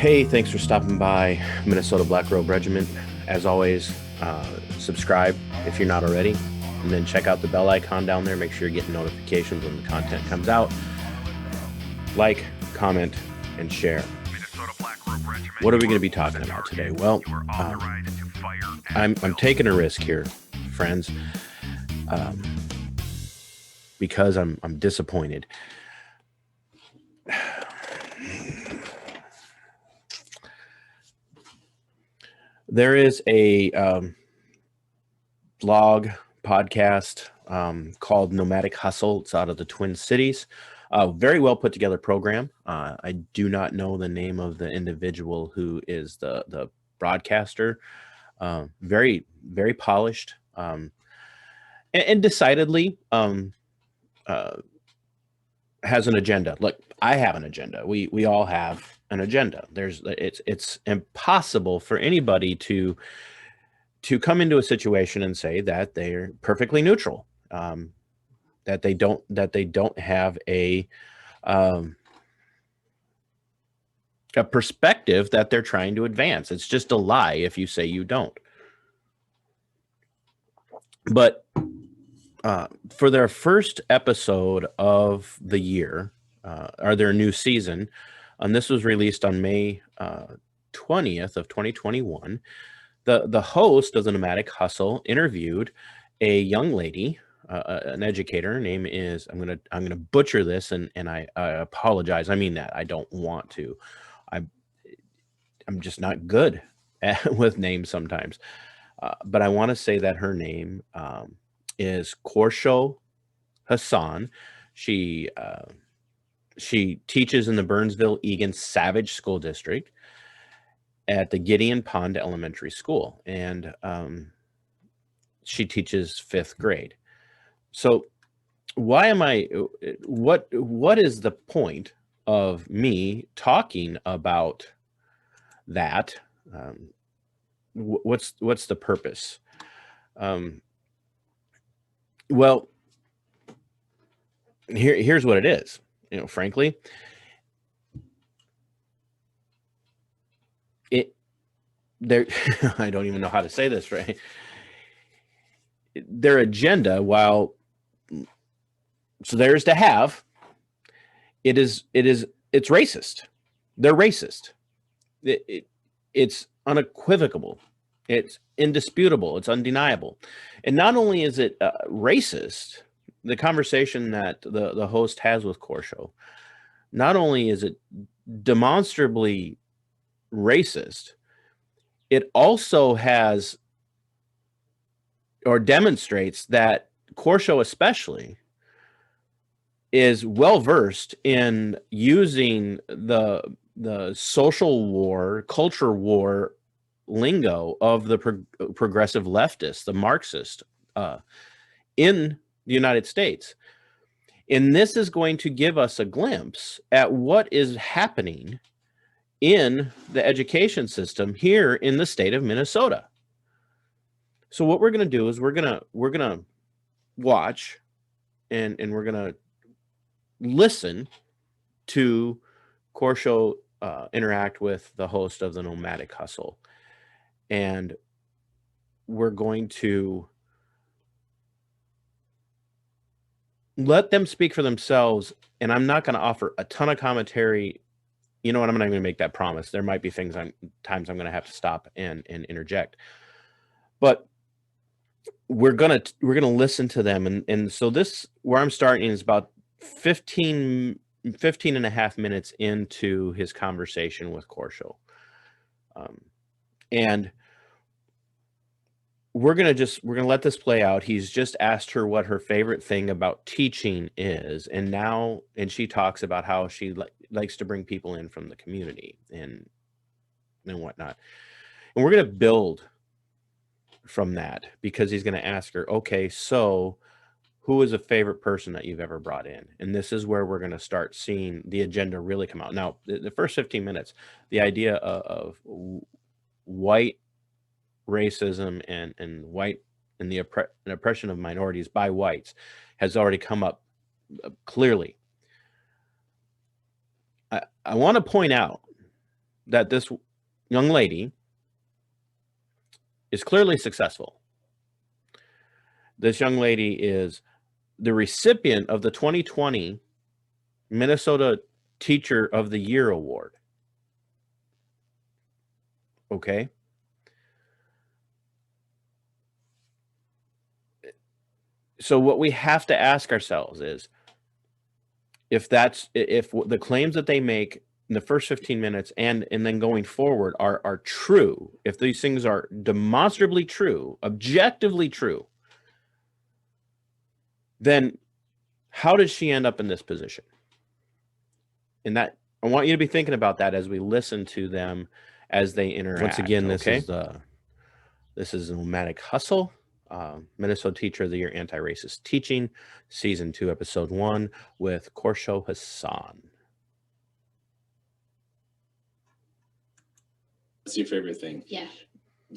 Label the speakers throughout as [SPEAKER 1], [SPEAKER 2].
[SPEAKER 1] Hey, thanks for stopping by Minnesota Black Robe Regiment. As always, subscribe if you're not already, and then check out the bell icon down there. Make sure you're getting notifications when the content comes out. Like, comment, and share. What are we going to be talking about today? Well, I'm taking a risk here, friends, because I'm disappointed. There is a blog podcast called Nomadic Hustle. It's out of the Twin Cities. Very well put together program. I do not know the name of the individual who is the broadcaster. Very, very polished and decidedly has an agenda. Look, I have an agenda. We all have an agenda. It's impossible for anybody to come into a situation and say that they're perfectly neutral, that they don't have a perspective that they're trying to advance. It's just a lie if you say you don't. But for their first episode of the year, or their new season, and this was released on May 20th of 2021, the host of the Nomadic Hustle interviewed a young lady, an educator. Her name is, I'm gonna butcher this, and I apologize. I mean that. I don't want to. I'm just not good with names sometimes. But I want to say that her name is Qoorsho Hassan. She teaches in the Burnsville-Egan Savage School District at the Gideon Pond Elementary School, and she teaches 5th grade. So why am I, what is the point of me talking about that? What's the purpose? Well, here's what it is. Frankly, there I don't even know how to say this, right? Their agenda, while so there's to have, it's racist. They're racist. It's unequivocal. It's indisputable. It's undeniable. And not only is it racist, the conversation that the host has with Qoorsho, not only is it demonstrably racist, it also has or demonstrates that Qoorsho especially is well versed in using the social war, culture war lingo of the progressive leftists, the Marxist, in the United States. And this is going to give us a glimpse at what is happening in the education system here in the state of Minnesota. So what we're going to do is we're going to watch and we're going to listen to Qoorsho interact with the host of the Nomadic Hustle. And we're going to let them speak for themselves. And I'm not going to offer a ton of commentary. You know what? I'm not going to make that promise. There might be times I'm going to have to stop and interject. But we're going to listen to them. And so this, where I'm starting, is about 15 and a half minutes into his conversation with Qoorsho. And we're going to let this play out. He's just asked her what her favorite thing about teaching is. And she talks about how she likes to bring people in from the community and whatnot. And we're going to build from that, because he's going to ask her, okay, so who is a favorite person that you've ever brought in? And this is where we're going to start seeing the agenda really come out. Now, the first 15 minutes, the idea of white racism and white and the oppression of minorities by whites has already come up clearly. I want to point out that this young lady is clearly successful. This young lady is the recipient of the 2020 Minnesota Teacher of the Year Award. Okay. So what we have to ask ourselves is, if the claims that they make in the first 15 minutes and then going forward are true, if these things are demonstrably true, objectively true, then how did she end up in this position? And that, I want you to be thinking about that as we listen to them as they interact. Once again, this is Nomadic Hustle, Minnesota Teacher of the Year Anti-Racist Teaching, Season 2, Episode 1, with Qoorsho Hassan.
[SPEAKER 2] What's your favorite thing?
[SPEAKER 3] Yeah.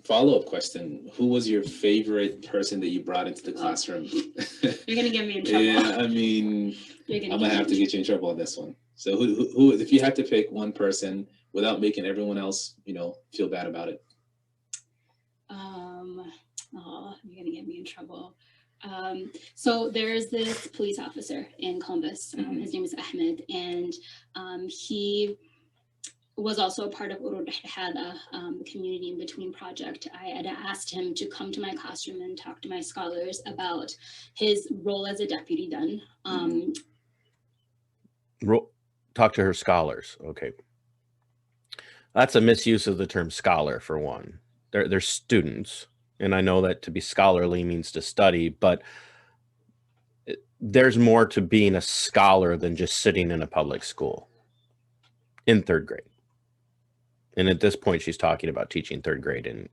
[SPEAKER 2] Follow-up question. Who was your favorite person that you brought into the classroom?
[SPEAKER 3] You're going to get me in trouble.
[SPEAKER 2] Yeah, I mean, I'm going to have to get you in trouble on this one. So who, if you had to pick one person without making everyone else, feel bad about it?
[SPEAKER 3] You're going to get me in trouble. So there's this police officer in Columbus. His name is Ahmed, and he was also a part of the Community in Between project. I had asked him to come to my classroom and talk to my scholars about his role as a deputy then.
[SPEAKER 1] Talk to her scholars. Okay. That's a misuse of the term scholar, for one. They're students. And I know that to be scholarly means to study, but there's more to being a scholar than just sitting in a public school in third grade. And at this point, she's talking about teaching third grade in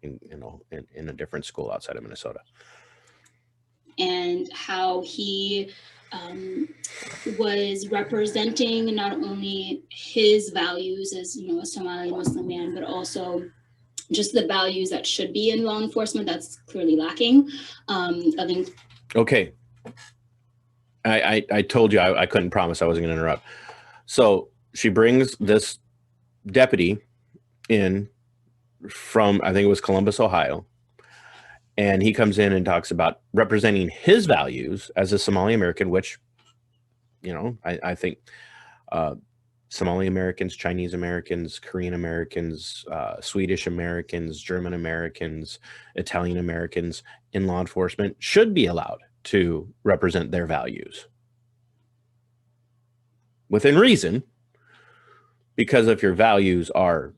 [SPEAKER 1] a different school outside of Minnesota.
[SPEAKER 3] And how he was representing not only his values as, a Somali Muslim man, but also just the values that should be in law enforcement that's clearly lacking.
[SPEAKER 1] Okay. I told you I couldn't promise I wasn't going to interrupt. So she brings this deputy in from, I think it was Columbus, Ohio. And he comes in and talks about representing his values as a Somali American, which, I think Somali Americans, Chinese Americans, Korean Americans, Swedish Americans, German Americans, Italian Americans in law enforcement should be allowed to represent their values within reason, because if your values are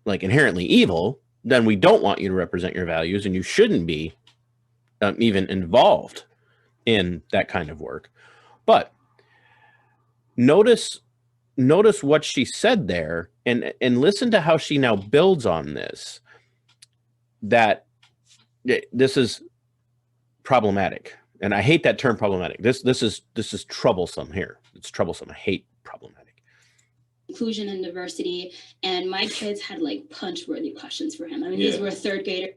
[SPEAKER 1] like inherently evil, then we don't want you to represent your values, and you shouldn't be even involved in that kind of work. But notice what she said there, and listen to how she now builds on this, that this is problematic. And I hate that term problematic. This is troublesome here. It's troublesome. I hate problematic.
[SPEAKER 3] Inclusion and diversity, and my kids had like punch-worthy questions for him. I mean, these were third graders.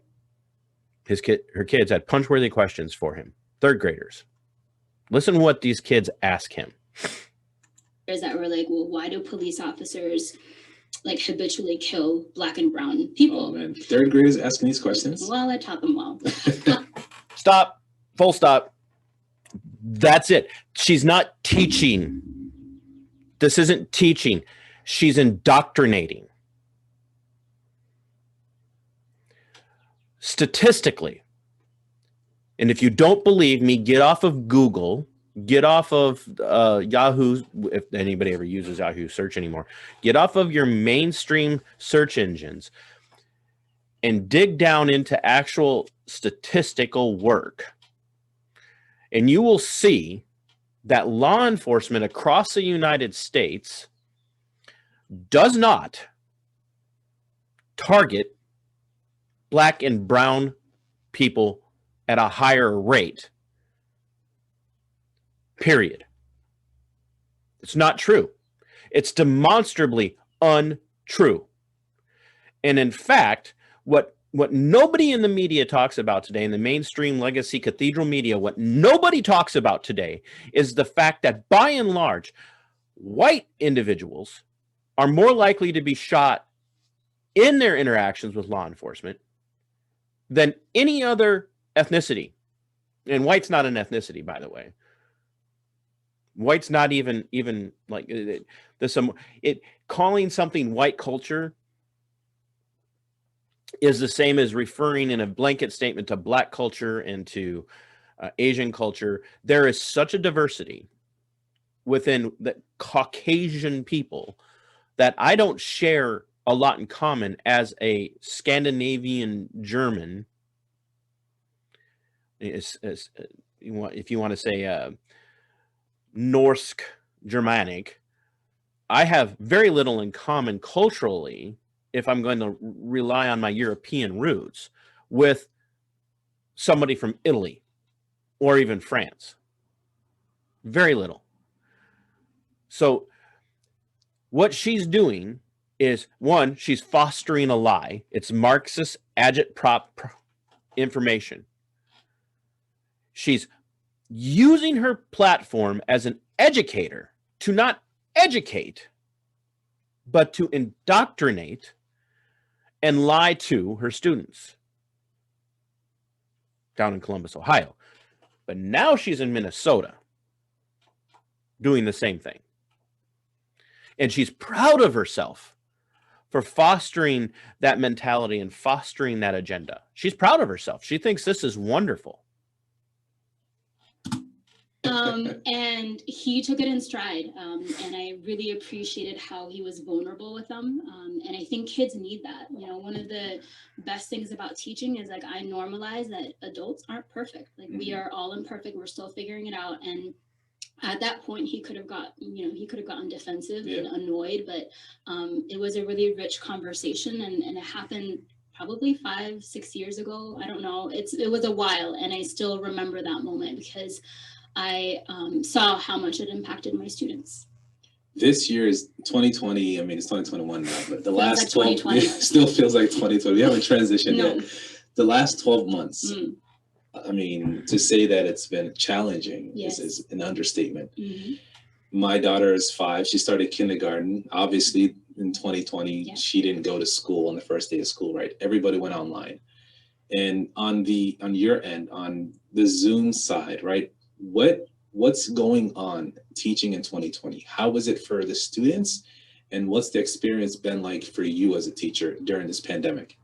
[SPEAKER 1] Her kids had punch-worthy questions for him. Third graders. Listen to what these kids ask him.
[SPEAKER 3] That were like, well, why do police officers like habitually kill Black and brown people?
[SPEAKER 2] Oh man, third graders asking these questions?
[SPEAKER 3] Well, I taught them well.
[SPEAKER 1] Stop. Full stop. That's it. She's not teaching. This isn't teaching. She's indoctrinating. Statistically, and if you don't believe me, get off of Google, get off of Yahoo, if anybody ever uses Yahoo search anymore, get off of your mainstream search engines and dig down into actual statistical work. And you will see that law enforcement across the United States does not target Black and brown people at a higher rate. Period. It's not true. It's demonstrably untrue. And in fact, what nobody in the media talks about today, in the mainstream legacy cathedral media, what nobody talks about today is the fact that by and large, white individuals are more likely to be shot in their interactions with law enforcement than any other ethnicity. And white's not an ethnicity, by the way. White's not even like there's some calling something white culture is the same as referring in a blanket statement to black culture and to Asian culture. There is such a diversity within the Caucasian people that I don't share a lot in common as a Scandinavian German. If you want to say Norse Germanic, I have very little in common culturally if I'm going to rely on my European roots with somebody from Italy or even France. Very little. So what she's doing is, one, she's fostering a lie. It's Marxist agitprop information. She's using her platform as an educator to not educate, but to indoctrinate and lie to her students down in Columbus, Ohio. But now she's in Minnesota doing the same thing. And she's proud of herself for fostering that mentality and fostering that agenda. She's proud of herself. She thinks this is wonderful.
[SPEAKER 3] And he took it in stride, and I really appreciated how he was vulnerable with them. And I think kids need that. You know, one of the best things about teaching is, like, I normalize that adults aren't perfect. Like, we are all imperfect. We're still figuring it out. And at that point, he could have gotten defensive and annoyed, but it was a really rich conversation, and it happened probably 5-6 years ago. I don't know. It was a while, and I still remember that moment because I saw how much it impacted my students.
[SPEAKER 2] This year is 2020. I mean, it's 2021 now, but the last 12 still feels like 2020. We haven't transitioned yet. The last 12 months, I mean, to say that it's been challenging is an understatement. My daughter is 5. She started kindergarten. Obviously, in 2020, she didn't go to school on the first day of school, right? Everybody went online. And on your end, on the Zoom side, right? What's going on teaching in 2020? How was it for the students? And what's the experience been like for you as a teacher during this pandemic?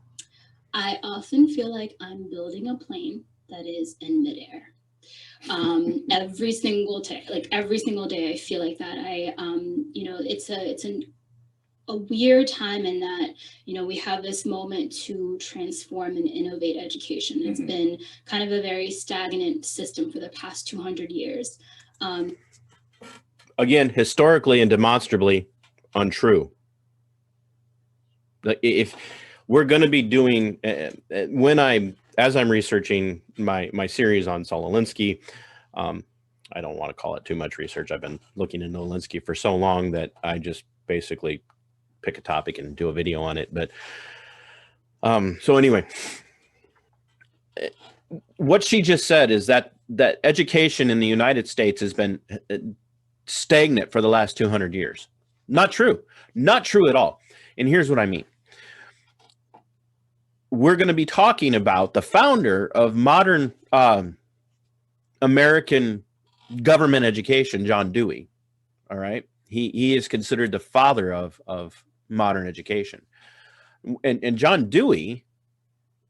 [SPEAKER 3] I often feel like I'm building a plane that is in midair. Every single day, I feel like that. It's a weird time in that, we have this moment to transform and innovate education. It's been kind of a very stagnant system for the past 200 years.
[SPEAKER 1] Again, historically and demonstrably untrue. If we're going to be doing, as I'm researching my series on Saul Alinsky, I don't want to call it too much research. I've been looking into Alinsky for so long that I just basically pick a topic and do a video on it. But so anyway, what she just said is that education in the United States has been stagnant for the last 200 years. Not true. Not true at all. And here's what I mean. We're going to be talking about the founder of modern American government education, John Dewey. All right. He is considered the father of modern education. And John Dewey,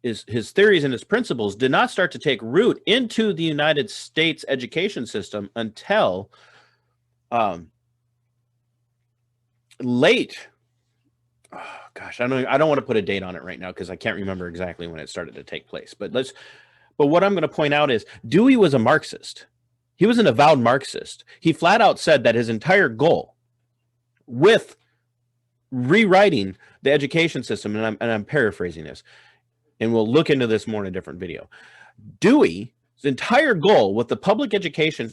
[SPEAKER 1] his theories and his principles did not start to take root into the United States education system until late. Oh, gosh, I don't want to put a date on it right now because I can't remember exactly when it started to take place. But what I'm going to point out is Dewey was a Marxist. He was an avowed Marxist. He flat out said that his entire goal with rewriting the education system, and I'm paraphrasing this, and we'll look into this more in a different video. Dewey's entire goal with the public education,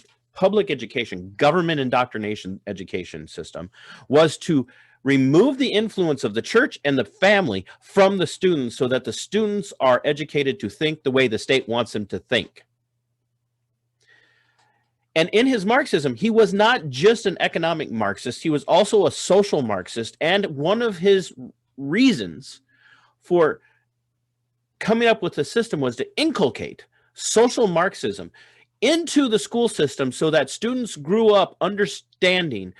[SPEAKER 1] government indoctrination education system was to remove the influence of the church and the family from the students so that the students are educated to think the way the state wants them to think. And in his Marxism, he was not just an economic Marxist, he was also a social Marxist. And one of his reasons for coming up with the system was to inculcate social Marxism into the school system so that students grew up understanding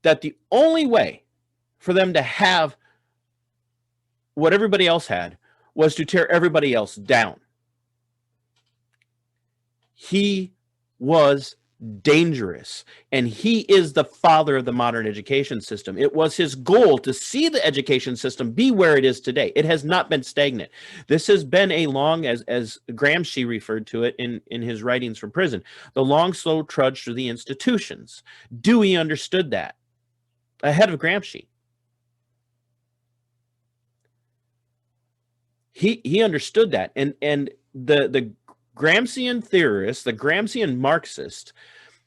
[SPEAKER 1] that the only way for them to have what everybody else had was to tear everybody else down. He was dangerous, and he is the father of the modern education system. It was his goal to see the education system be where it is today. It has not been stagnant. This has been a long, as Gramsci referred to it in his writings from prison, the long, slow trudge through the institutions. Dewey understood that ahead of Gramsci. He understood that, and the Gramscian theorists, the Gramscian Marxists,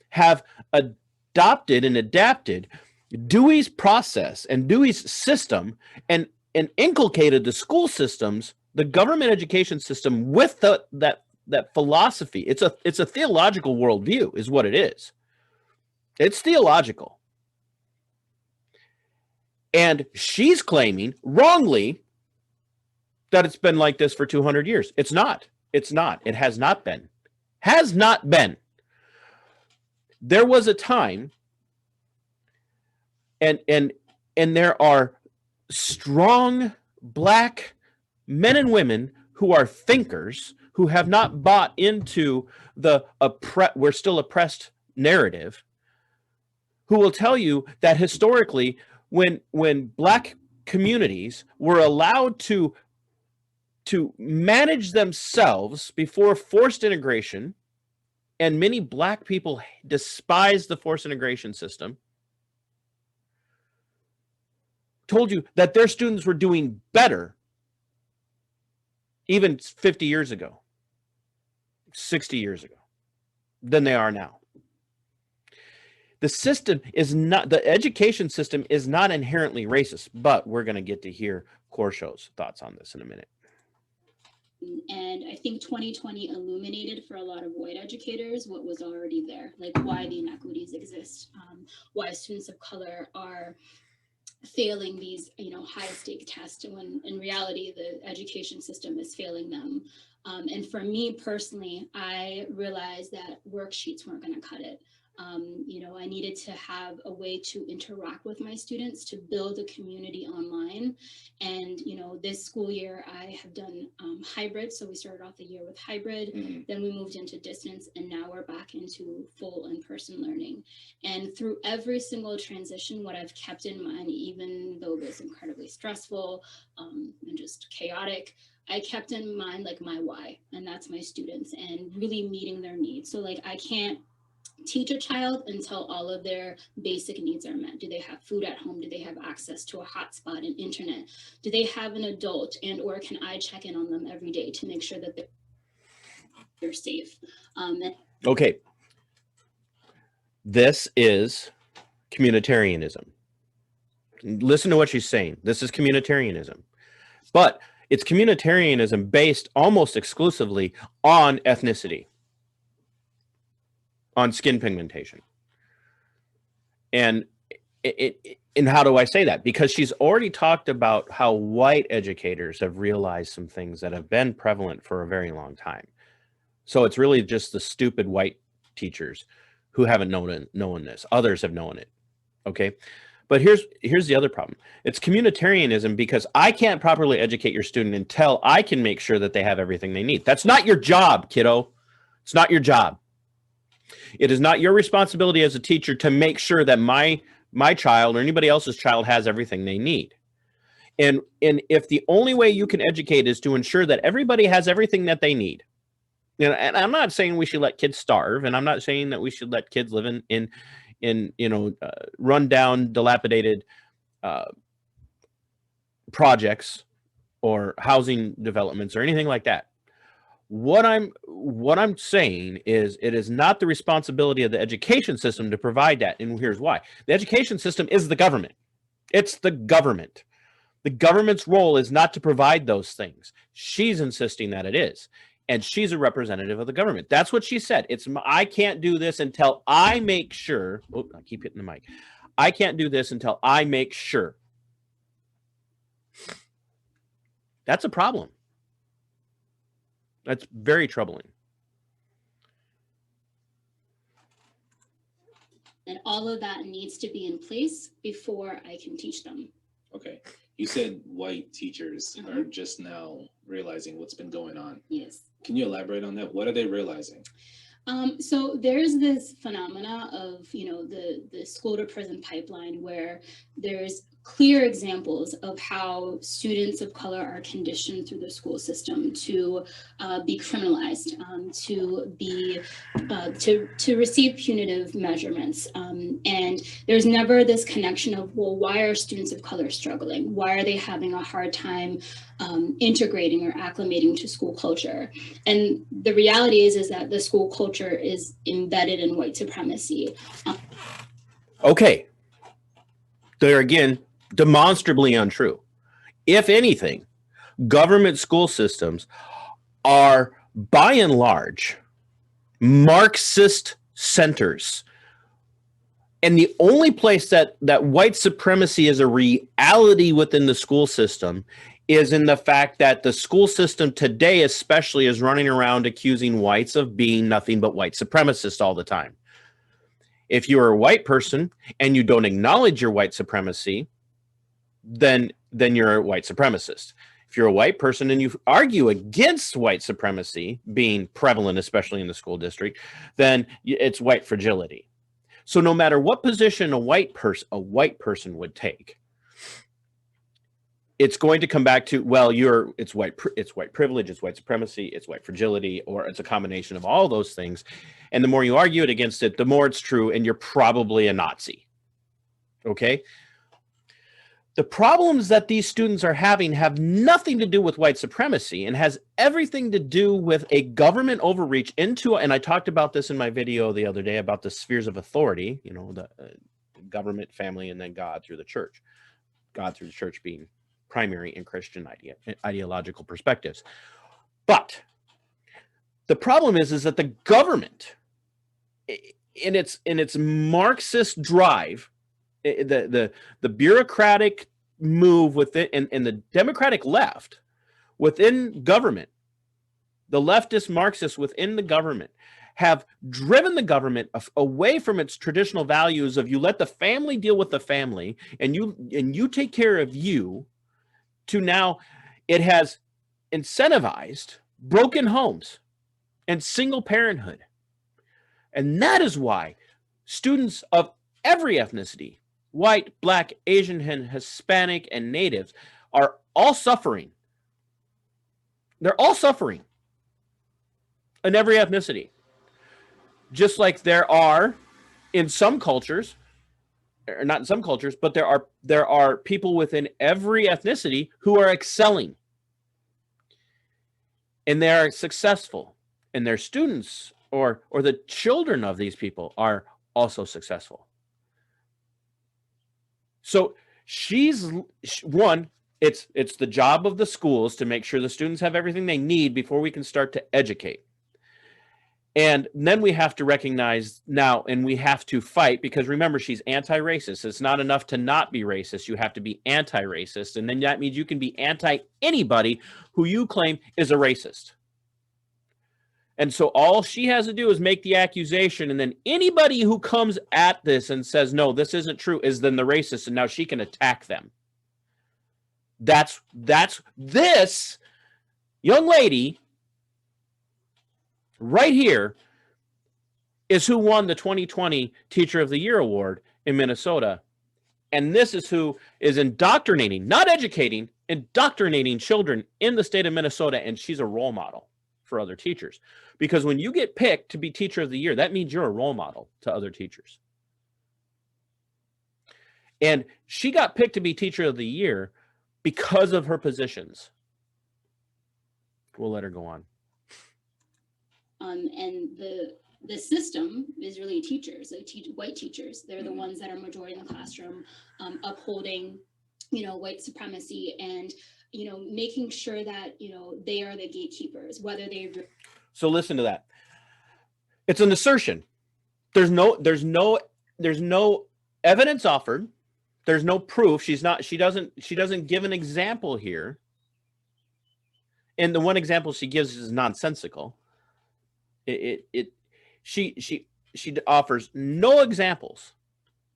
[SPEAKER 1] have adopted and adapted Dewey's process and Dewey's system and inculcated the school systems, the government education system, with that philosophy. It's a theological worldview, is what it is. It's theological. And she's claiming wrongly that it's been like this for 200 years. It's not. It's not. It has not been. Has not been. There was a time, and there are strong Black men and women who are thinkers, who have not bought into the we're still oppressed narrative, who will tell you that historically, when Black communities were allowed to manage themselves before forced integration, and many Black people despise the forced integration system, told you that their students were doing better even 50 years ago, 60 years ago, than they are now. The system is not, the education system is not inherently racist, but we're going to get to hear Qoorsho's thoughts on this in a minute.
[SPEAKER 3] And I think 2020 illuminated for a lot of white educators what was already there, like why the inequities exist, why students of color are failing these, high stake tests, when in reality the education system is failing them. And for me personally, I realized that worksheets weren't going to cut it. I needed to have a way to interact with my students, to build a community online. And, this school year I have done hybrid. So we started off the year with hybrid, then we moved into distance, and now we're back into full in-person learning. And through every single transition, what I've kept in mind, even though it was incredibly stressful and just chaotic, I kept in mind like my why, and that's my students and really meeting their needs. So like I can't teach a child until all of their basic needs are met. Do they have food at home? Do they have access to a hotspot and internet? Do they have an adult, and or can I check in on them every day to make sure that they're safe?
[SPEAKER 1] Okay. This is communitarianism. Listen to what she's saying. This is communitarianism. But it's communitarianism based almost exclusively on ethnicity, on skin pigmentation. And how do I say that? Because she's already talked about how white educators have realized some things that have been prevalent for a very long time. So it's really just the stupid white teachers who haven't known this. Others have known it. Okay. But here's the other problem. It's communitarianism because I can't properly educate your student until I can make sure that they have everything they need. That's not your job, kiddo. It's not your job. It is not your responsibility as a teacher to make sure that my child or anybody else's child has everything they need. And if the only way you can educate is to ensure that everybody has everything that they need, and I'm not saying we should let kids starve, and I'm not saying that we should let kids live in rundown, dilapidated projects or housing developments or anything like that. What I'm saying is it is not the responsibility of the education system to provide that. And here's why. The education system is the government. It's the government. The government's role is not to provide those things. She's insisting that it is. And she's a representative of the government. That's what she said. I can't do this until I make sure. Oh, I keep hitting the mic. I can't do this until I make sure. That's a problem. That's very troubling.
[SPEAKER 3] And all of that needs to be in place before I can teach them.
[SPEAKER 2] Okay. You said white teachers are just now realizing what's been going on.
[SPEAKER 3] Yes.
[SPEAKER 2] Can you elaborate on that? What are they realizing?
[SPEAKER 3] So there's this phenomena of, the school to prison pipeline where there's clear examples of how students of color are conditioned through the school system to be criminalized, to receive punitive measurements. And there's never this connection of, well, why are students of color struggling? Why are they having a hard time integrating or acclimating to school culture? And the reality is that the school culture is embedded in white supremacy.
[SPEAKER 1] Okay. They're again demonstrably untrue. If anything, government school systems are by and large Marxist centers. And the only place that white supremacy is a reality within the school system is in the fact that the school system today especially is running around accusing whites of being nothing but white supremacists all the time. If you're a white person and you don't acknowledge your white supremacy, then you're a white supremacist. If you're a white person and you argue against white supremacy being prevalent, especially in the school district, then it's white fragility. So no matter what position a white person would take, it's going to come back to, well, it's white privilege, it's white supremacy, it's white fragility, or it's a combination of all those things. And the more you argue it against it, the more it's true, and you're probably a Nazi. Okay? The problems that these students are having have nothing to do with white supremacy and has everything to do with a government overreach into, and I talked about this in my video the other day about the spheres of authority, the government, family, and then God through the church. God through the church being primary in Christian ideological perspectives. But the problem is that the government, in its Marxist drive, the bureaucratic move within and the democratic left within government, the leftist Marxists within the government have driven the government away from its traditional values of you let the family deal with the family and you take care of you, to now it has incentivized broken homes and single parenthood. And that is why students of every ethnicity, white, black, Asian, and Hispanic, and natives, are all suffering. They're all suffering in every ethnicity. Just like there are in some cultures, or not in some cultures, but there are people within every ethnicity who are excelling. And they are successful. And their students or the children of these people are also successful. So it's the job of the schools to make sure the students have everything they need before we can start to educate. And then we have to recognize now, and we have to fight, because remember, she's anti-racist. It's not enough to not be racist. You have to be anti-racist. And then that means you can be anti-anybody who you claim is a racist. And so all she has to do is make the accusation, and then anybody who comes at this and says, no, this isn't true, is then the racist, and now she can attack them. That's this young lady right here is who won the 2020 Teacher of the Year Award in Minnesota. And this is who is indoctrinating, not educating, indoctrinating children in the state of Minnesota. And she's a role model for other teachers. Because when you get picked to be Teacher of the Year, that means you're a role model to other teachers. And she got picked to be Teacher of the Year because of her positions. We'll let her go on.
[SPEAKER 3] And the system is really teachers, like white teachers. They're the ones that are majority in the classroom, upholding, white supremacy. And making sure that, they are the gatekeepers, whether they.
[SPEAKER 1] So listen to that. It's an assertion. There's no evidence offered. There's no proof. She doesn't give an example here. And the one example she gives is nonsensical. She offers no examples.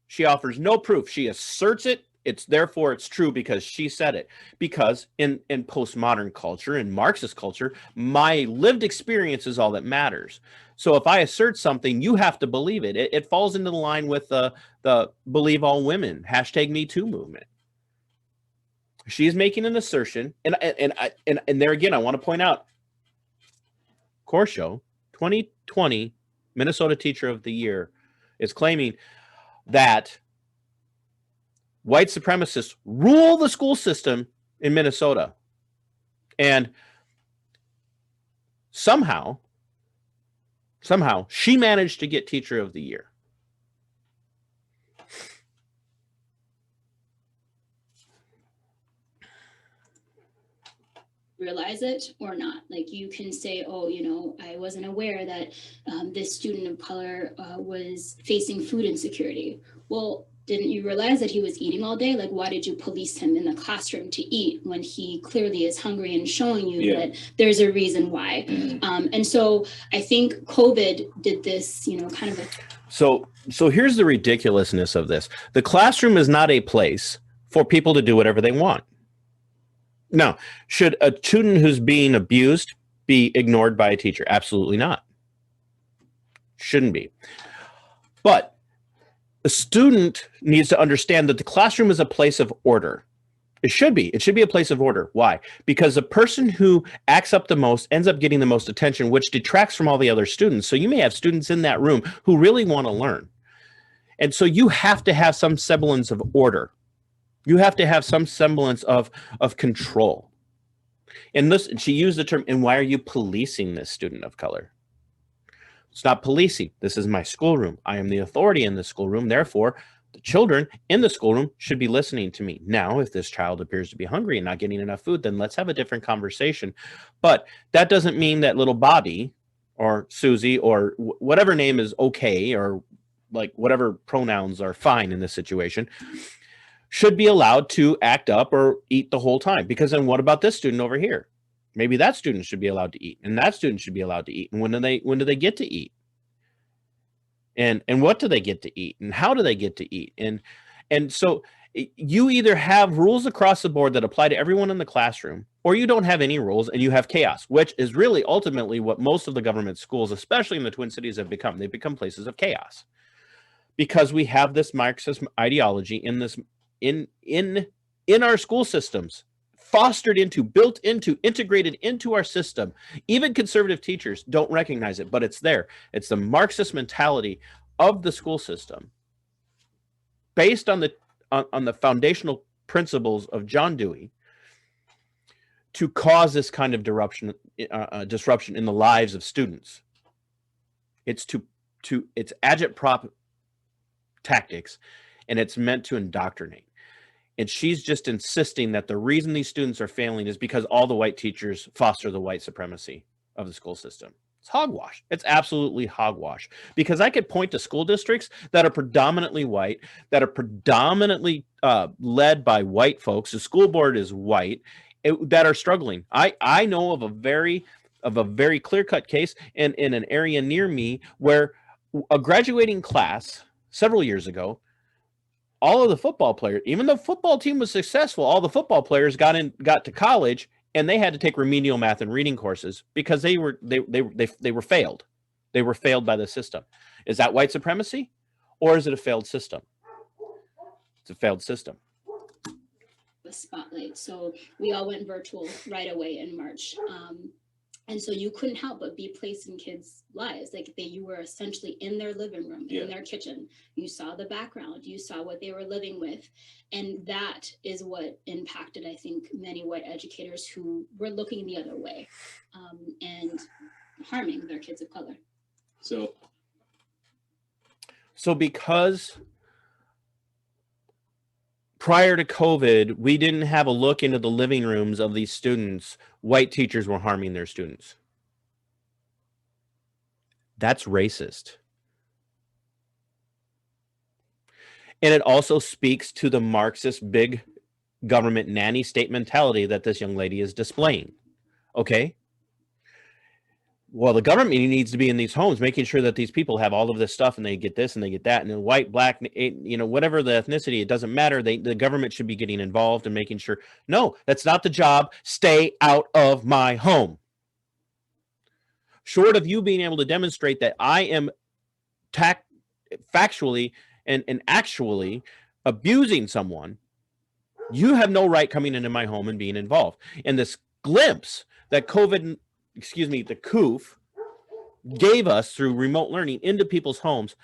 [SPEAKER 1] She offers no proof. She asserts it. Therefore it's true because she said it. Because in postmodern culture, in Marxist culture, my lived experience is all that matters. So if I assert something, you have to believe it. It falls into the line with the believe all women, #MeToo movement. She's making an assertion, and there again, I want to point out, Qoorsho, 2020 Minnesota Teacher of the Year, is claiming that white supremacists rule the school system in Minnesota. And somehow she managed to get Teacher of the Year.
[SPEAKER 3] Realize it or not. Like, you can say, oh, I wasn't aware that this student of color was facing food insecurity. Well, didn't you realize that he was eating all day? Like, why did you police him in the classroom to eat when he clearly is hungry and showing you that there's a reason why? And so I think COVID did this, kind of a.
[SPEAKER 1] So here's the ridiculousness of this. The classroom is not a place for people to do whatever they want. Now, should a student who's being abused be ignored by a teacher? Absolutely not. Shouldn't be. But the student needs to understand that the classroom is a place of order. It should be. It should be a place of order. Why? Because the person who acts up the most ends up getting the most attention, which detracts from all the other students. So you may have students in that room who really want to learn. And so you have to have some semblance of order. You have to have some semblance of control. And this, she used the term, and why are you policing this student of color? It's not policing. This is my schoolroom. I am the authority in the schoolroom. Therefore, the children in the schoolroom should be listening to me. Now, if this child appears to be hungry and not getting enough food, then let's have a different conversation. But that doesn't mean that little Bobby or Susie or whatever name is okay, or like whatever pronouns are fine in this situation, should be allowed to act up or eat the whole time. Because then what about this student over here? Maybe that student should be allowed to eat, and that student should be allowed to eat. And when do they get to eat? And what do they get to eat? And how do they get to eat? And so you either have rules across the board that apply to everyone in the classroom, or you don't have any rules and you have chaos, which is really ultimately what most of the government schools, especially in the Twin Cities, have become. They've become places of chaos because we have this Marxist ideology in our school systems, fostered into, built into, integrated into our system. Even conservative teachers don't recognize it, but it's there. It's the Marxist mentality of the school system, based on the foundational principles of John Dewey, to cause this kind of disruption in the lives of students. It's it's agitprop tactics, and it's meant to indoctrinate. And she's just insisting that the reason these students are failing is because all the white teachers foster the white supremacy of the school system. It's hogwash. It's absolutely hogwash. Because I could point to school districts that are predominantly white, that are predominantly led by white folks. The school board is white, that are struggling. I know of a very clear-cut case in an area near me where a graduating class several years ago, all of the football players, even though the football team was successful, all the football players got to college, and they had to take remedial math and reading courses because they were failed. They were failed by the system. Is that white supremacy, or is it a failed system? It's a failed system.
[SPEAKER 3] The spotlight. So we all went virtual right away in March. And so you couldn't help but be placed in kids' lives. Like, you were essentially in their living room, in their kitchen. You saw the background, you saw what they were living with. And that is what impacted, I think, many white educators who were looking the other way and harming their kids of color.
[SPEAKER 1] So because prior to COVID, we didn't have a look into the living rooms of these students. White teachers were harming their students. That's racist. And it also speaks to the Marxist big government nanny state mentality that this young lady is displaying. Okay? Well, the government needs to be in these homes, making sure that these people have all of this stuff and they get this and they get that. And then white, black, whatever the ethnicity, it doesn't matter. The government should be getting involved and making sure. No, that's not the job. Stay out of my home. Short of you being able to demonstrate that I am factually and actually abusing someone, you have no right coming into my home and being involved. And this glimpse that the COOF gave us through remote learning into people's homes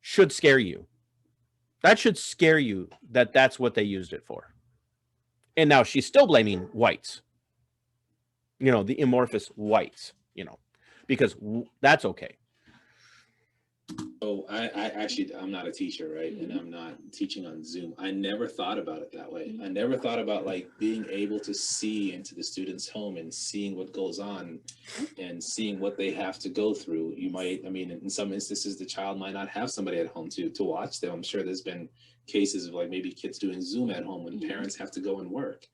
[SPEAKER 1] should scare you. That should scare you that that's what they used it for. And now she's still blaming whites, the amorphous whites, because that's okay.
[SPEAKER 2] Oh, I'm not a teacher, right? And I'm not teaching on Zoom. I never thought about it that way. I never thought about like being able to see into the student's home and seeing what goes on and seeing what they have to go through. In some instances, the child might not have somebody at home to watch them. I'm sure there's been cases of like maybe kids doing Zoom at home when parents have to go and work.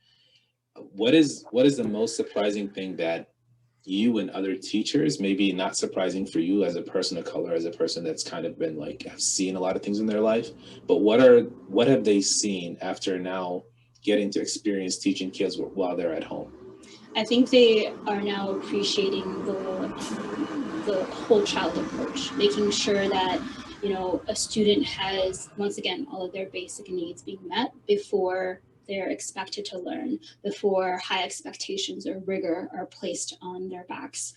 [SPEAKER 2] What is the most surprising thing that you and other teachers, maybe not surprising for you as a person of color, as a person that's kind of been like, have seen a lot of things in their life, but what have they seen after now getting to experience teaching kids while they're at home?
[SPEAKER 3] I think they are now appreciating the whole child approach, making sure that, a student has, once again, all of their basic needs being met before they're expected to learn, before high expectations or rigor are placed on their backs.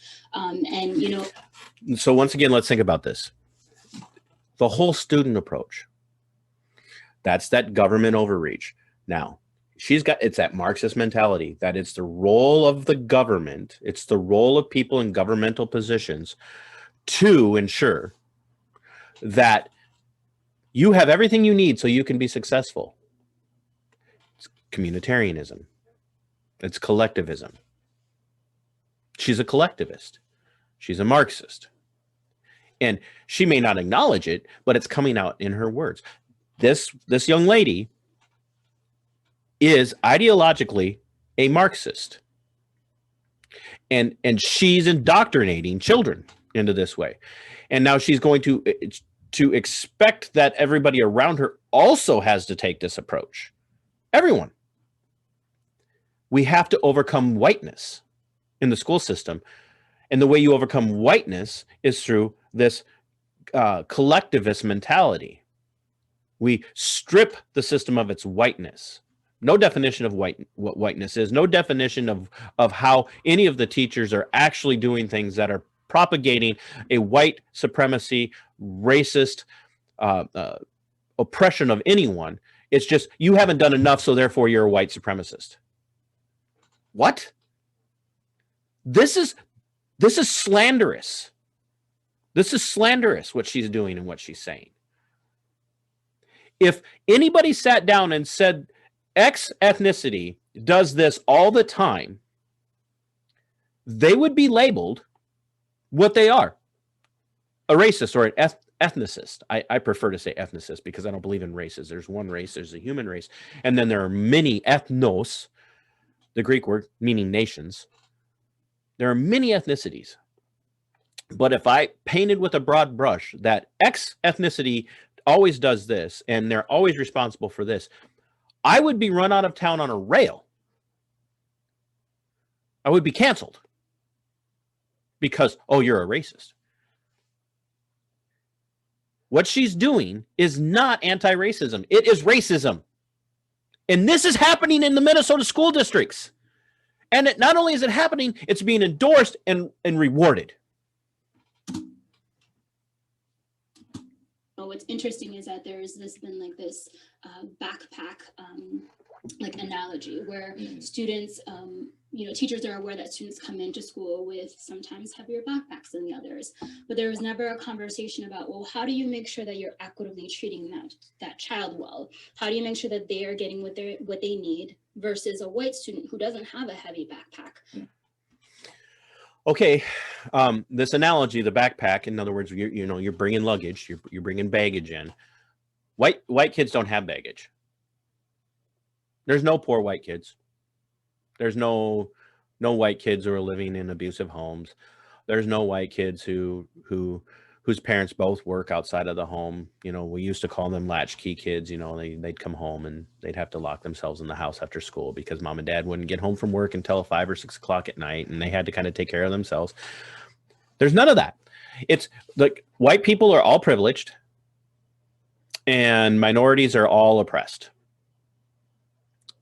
[SPEAKER 1] So once again, let's think about this. The whole student approach. That's that government overreach. Now, it's that Marxist mentality that it's the role of the government, it's the role of people in governmental positions to ensure that you have everything you need so you can be successful. Communitarianism. It's collectivism. She's a collectivist. She's a Marxist. And she may not acknowledge it, but it's coming out in her words. This young lady is ideologically a Marxist. And she's indoctrinating children into this way. And now she's going to expect that everybody around her also has to take this approach. Everyone. We have to overcome whiteness in the school system. And the way you overcome whiteness is through this collectivist mentality. We strip the system of its whiteness. No definition of what whiteness is. No definition of how any of the teachers are actually doing things that are propagating a white supremacy, racist oppression of anyone. It's just, you haven't done enough, so therefore you're a white supremacist. What? This is slanderous. This is slanderous, what she's doing and what she's saying. If anybody sat down and said X ethnicity does this all the time, they would be labeled what they are, a racist or an ethnicist. I prefer to say ethnicist because I don't believe in races. There's one race, there's the human race, and then there are many ethnos, the Greek word meaning nations. There are many ethnicities. But if I painted with a broad brush that X ethnicity always does this and they're always responsible for this, I would be run out of town on a rail. I would be canceled because, oh, you're a racist. What she's doing is not anti-racism. It is racism. And this is happening in the Minnesota school districts. And not only is it happening, it's being endorsed and rewarded.
[SPEAKER 3] What's interesting is that there's been like this backpack like analogy where students teachers are aware that students come into school with sometimes heavier backpacks than the others, but there was never a conversation about, well, how do you make sure that you're equitably treating that child well? How do you make sure that they are getting what they need versus a white student who doesn't have a heavy backpack?
[SPEAKER 1] Okay, this analogy, the backpack, in other words, you're bringing luggage, you're bringing baggage in. White kids don't have baggage. There's no poor white kids. There's no white kids who are living in abusive homes. There's no white kids whose parents both work outside of the home. We used to call them latchkey kids. They'd come home and they'd have to lock themselves in the house after school because mom and dad wouldn't get home from work until 5 or 6 o'clock at night, and they had to kind of take care of themselves. There's none of that. It's like white people are all privileged and minorities are all oppressed.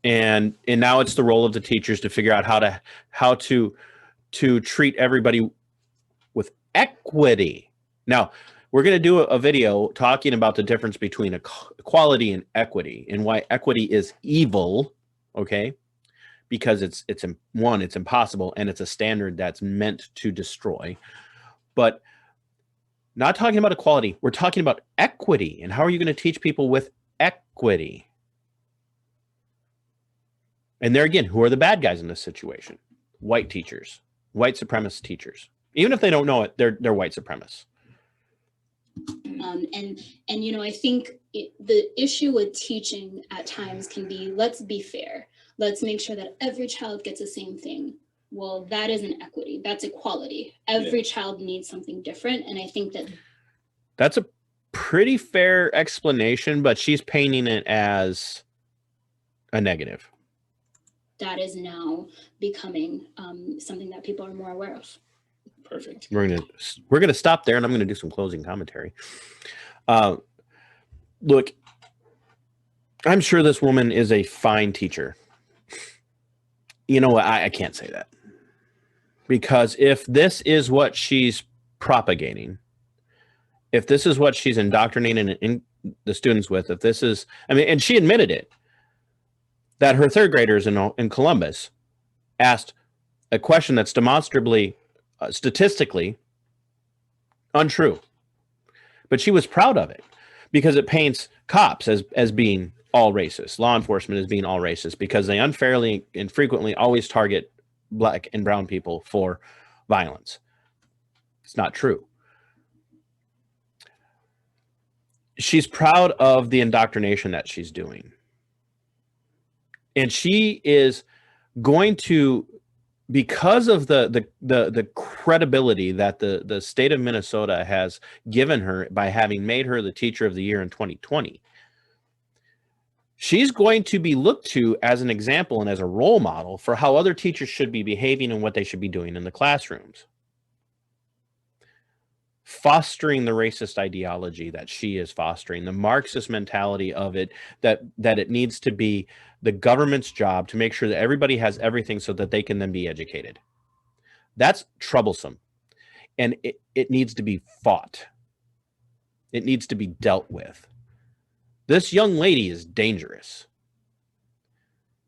[SPEAKER 1] And now it's the role of the teachers to figure out how to treat everybody with equity. Now, we're going to do a video talking about the difference between equality and equity, and why equity is evil, okay? Because it's impossible, and it's a standard that's meant to destroy. But not talking about equality, we're talking about equity. And how are you going to teach people with equity? And there again, who are the bad guys in this situation? White teachers, white supremacist teachers. Even if they don't know it, they're white supremacists.
[SPEAKER 3] And I think the issue with teaching at times can be, let's be fair. Let's make sure that every child gets the same thing. Well, that isn't equity. That's equality. Every child needs something different. And I think
[SPEAKER 1] that's a pretty fair explanation, but she's painting it as a negative.
[SPEAKER 3] That is now becoming something that people are more aware of.
[SPEAKER 2] Perfect.
[SPEAKER 1] We're gonna stop there, and I'm gonna do some closing commentary. Look, I'm sure this woman is a fine teacher. I can't say that, because if this is what she's propagating, if this is what she's indoctrinating the students with, if this is, and she admitted it, that her third graders in Columbus asked a question that's demonstrably, statistically untrue. But she was proud of it because it paints cops as being all racist, law enforcement as being all racist, because they unfairly and frequently always target Black and brown people for violence. It's not true. She's proud of the indoctrination that she's doing. And she is going to, because of the credibility that the state of Minnesota has given her by having made her the teacher of the year in 2020, she's going to be looked to as an example and as a role model for how other teachers should be behaving and what they should be doing in the classrooms. Fostering the racist ideology that she is fostering, the Marxist mentality of it, that it needs to be the government's job to make sure that everybody has everything so that they can then be educated. That's troublesome. And it needs to be fought. It needs to be dealt with. This young lady is dangerous.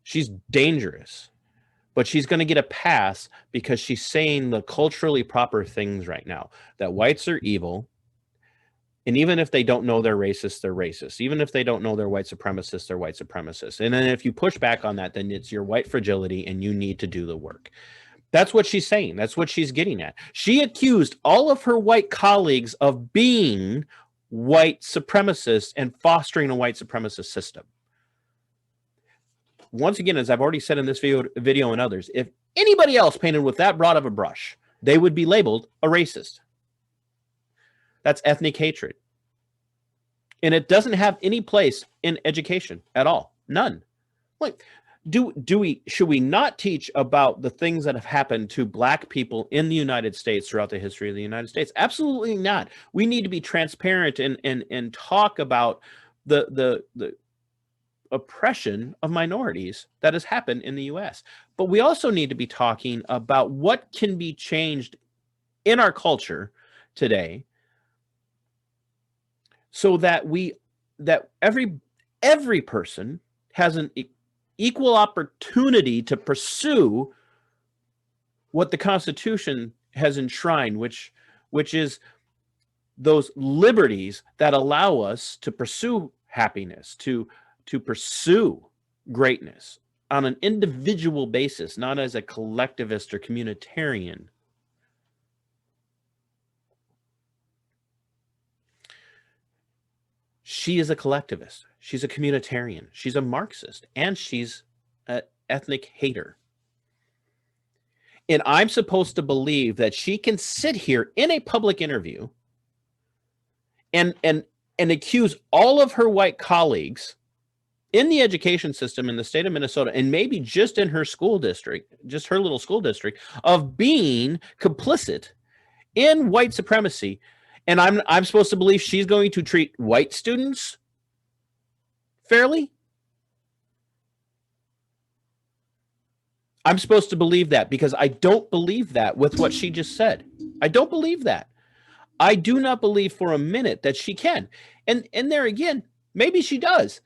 [SPEAKER 1] She's dangerous. But she's going to get a pass because she's saying the culturally proper things right now. That whites are evil. And even if they don't know they're racist, they're racist. Even if they don't know they're white supremacists, they're white supremacists. And then if you push back on that, then it's your white fragility and you need to do the work. That's what she's saying. That's what she's getting at. She accused all of her white colleagues of being white supremacists and fostering a white supremacist system. Once again, as I've already said in this video and others, if anybody else painted with that broad of a brush, they would be labeled a racist. That's ethnic hatred. And it doesn't have any place in education at all. None. Like, should we not teach about the things that have happened to Black people in the United States throughout the history of the United States? Absolutely not. We need to be transparent and talk about the oppression of minorities that has happened in the US. But we also need to be talking about what can be changed in our culture today so that every person has an equal opportunity to pursue what the Constitution has enshrined, which is those liberties that allow us to pursue happiness, to pursue greatness on an individual basis, not as a collectivist or communitarian. She is a collectivist. She's a communitarian. She's a Marxist, and she's an ethnic hater. And I'm supposed to believe that she can sit here in a public interview and accuse all of her white colleagues in the education system in the state of Minnesota, and maybe just in her school district, just her little school district, of being complicit in white supremacy. And I'm supposed to believe she's going to treat white students fairly? I'm supposed to believe that, because I don't believe that with what she just said. I don't believe that. I do not believe for a minute that she can. And there again, maybe she does.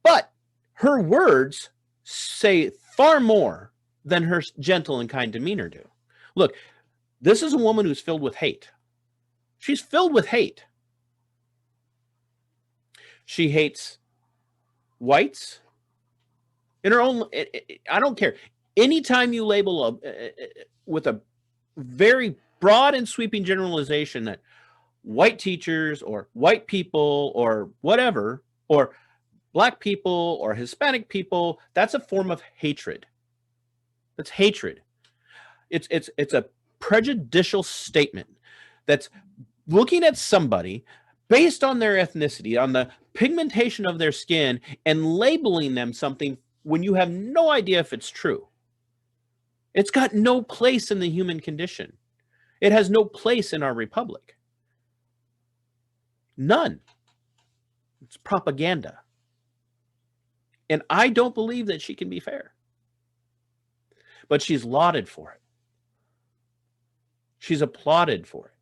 [SPEAKER 1] But her words say far more than her gentle and kind demeanor do. Look, this is a woman who's filled with hate. She's filled with hate. She hates whites in her own. I don't care. Anytime you label with a very broad and sweeping generalization that white teachers or white people or whatever, or Black people or Hispanic people, that's a form of hatred. That's hatred. It's a prejudicial statement that's looking at somebody based on their ethnicity, on the pigmentation of their skin, and labeling them something when you have no idea if it's true. It's got no place in the human condition. It has no place in our republic. None. It's propaganda. And I don't believe that she can be fair. But she's lauded for it. She's applauded for it.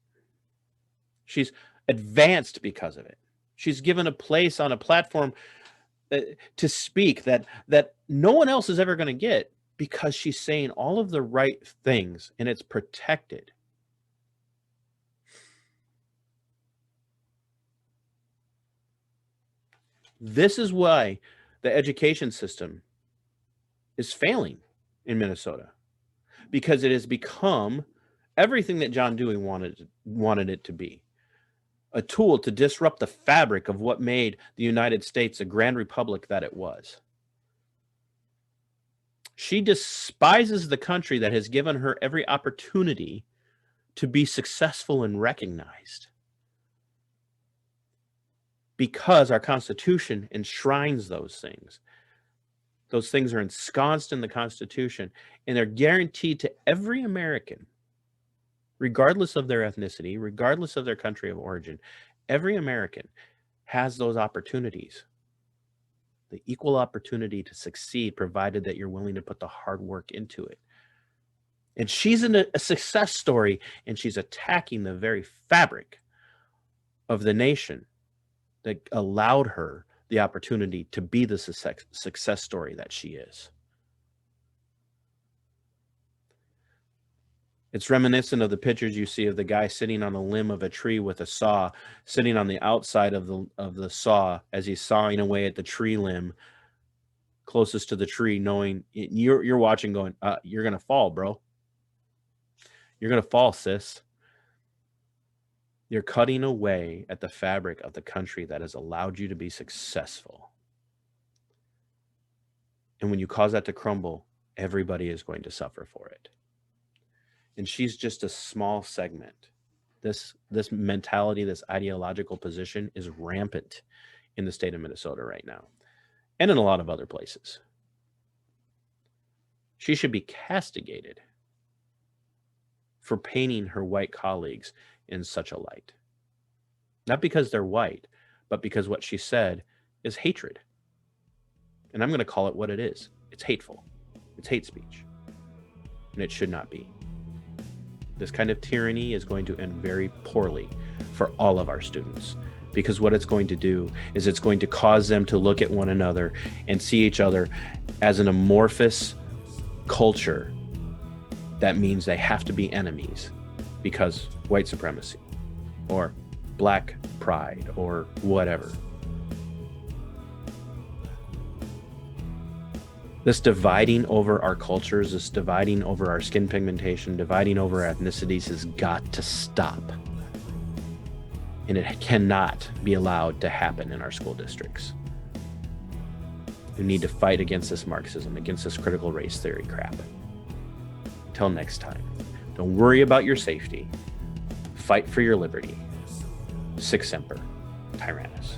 [SPEAKER 1] She's advanced because of it. She's given a place on a platform to speak that no one else is ever going to get, because she's saying all of the right things, and it's protected. This is why the education system is failing in Minnesota, because it has become everything that John Dewey wanted it to be. A tool to disrupt the fabric of what made the United States a grand republic that it was. She despises the country that has given her every opportunity to be successful and recognized, because our Constitution enshrines those things. Those things are ensconced in the Constitution, and they're guaranteed to every American, regardless of their ethnicity, regardless of their country of origin. Every American has those opportunities. The equal opportunity to succeed, provided that you're willing to put the hard work into it. And she's in a success story, and she's attacking the very fabric of the nation that allowed her the opportunity to be the success story that she is. It's reminiscent of the pictures you see of the guy sitting on a limb of a tree with a saw, sitting on the outside of the saw as he's sawing away at the tree limb closest to the tree, knowing you're watching going, you're going to fall, bro. You're going to fall, sis. You're cutting away at the fabric of the country that has allowed you to be successful. And when you cause that to crumble, everybody is going to suffer for it. And she's just a small segment. This mentality, this ideological position is rampant in the state of Minnesota right now, and in a lot of other places. She should be castigated for painting her white colleagues in such a light. Not because they're white, but because what she said is hatred. And I'm going to call it what it is. It's hateful. It's hate speech. And it should not be. This kind of tyranny is going to end very poorly for all of our students, because what it's going to do is it's going to cause them to look at one another and see each other as an amorphous culture that means they have to be enemies because white supremacy or black pride or whatever. This dividing over our cultures, this dividing over our skin pigmentation, dividing over ethnicities has got to stop. And it cannot be allowed to happen in our school districts. We need to fight against this Marxism, against this critical race theory crap. Until next time, don't worry about your safety. Fight for your liberty. Sic semper, Tyrannis.